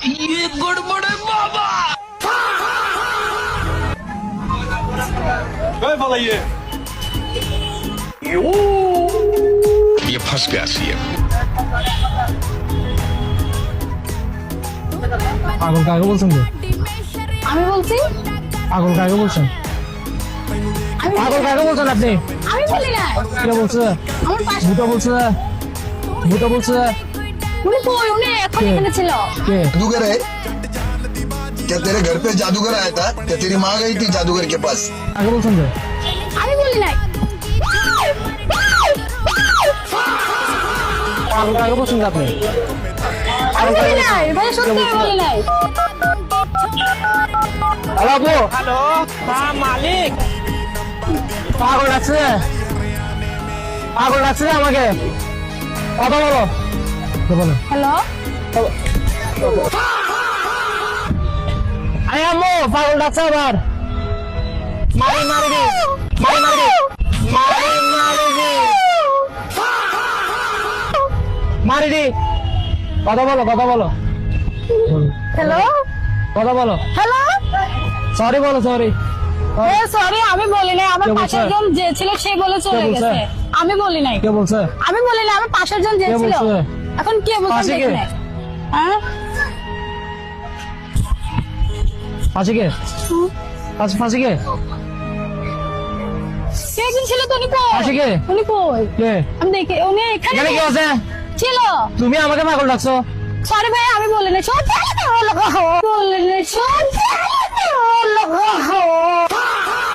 ये गड़बड़ है बाबा। ये फंस गया सीएम। পাগল কাকে বলছেন যে? আমি বলছি পাগল কাকে বলছেন? আমি পাগল কাকে বলছেন আপনি? আমি বলি না কে বলছে? আমার পাশে ভূতা বলছে? ভূতা বলছে? উনি কই উনি এখন কে? এখানে ছিল কে? जादूगर है क्या? तेरे घर पे जादूगर आया था क्या? तेरी माँ गई थी जादूगर के पास? কাকে বলছেন যে? আমি বলি নাই পাগল কাকে বলছেন যে আপনি? আমি বলি নাই ভাই সত্যি আমি বলি নাই হ্যালো আপু, हेलो हाँ मालिक। পাগল ডাকছে? পাগল ডাকছে আমাকে? কথা বলো। কথা বলো। হ্যালো আরে আম্মু, পাগল ডাকছে আবার। মারি মারি দি, মারি মারি দি, মারি মারি দি, মারি দি। কথা বলো, কথা বলো, হ্যালো কথা বলো। হ্যালো সরি বলো, সরি। এ সরি আমি বলি নাই আমার কে বলছে? পাশের জন যে ছিল সে বলে চলে কে বলছে? গেছে আমি বলি নাই কে বলছে? আমি বলি না আমার পাশের জন যে কে ছিল বলছে? এখন কে বলছে পাশে কে? দেখি নাই হ্যাঁ ফাঁসি কে? ফাঁসি কে? কে একজন ছিল তো উনি কই পাশে কে? উনি কই কে? আমি দেখি উনি এখানে এখানে কে আছে? ছিল তুমি আমাকে পাগল ডাকছো? সরি ভাই আমি বলি নাই সত্যি বলি নাই সত্যি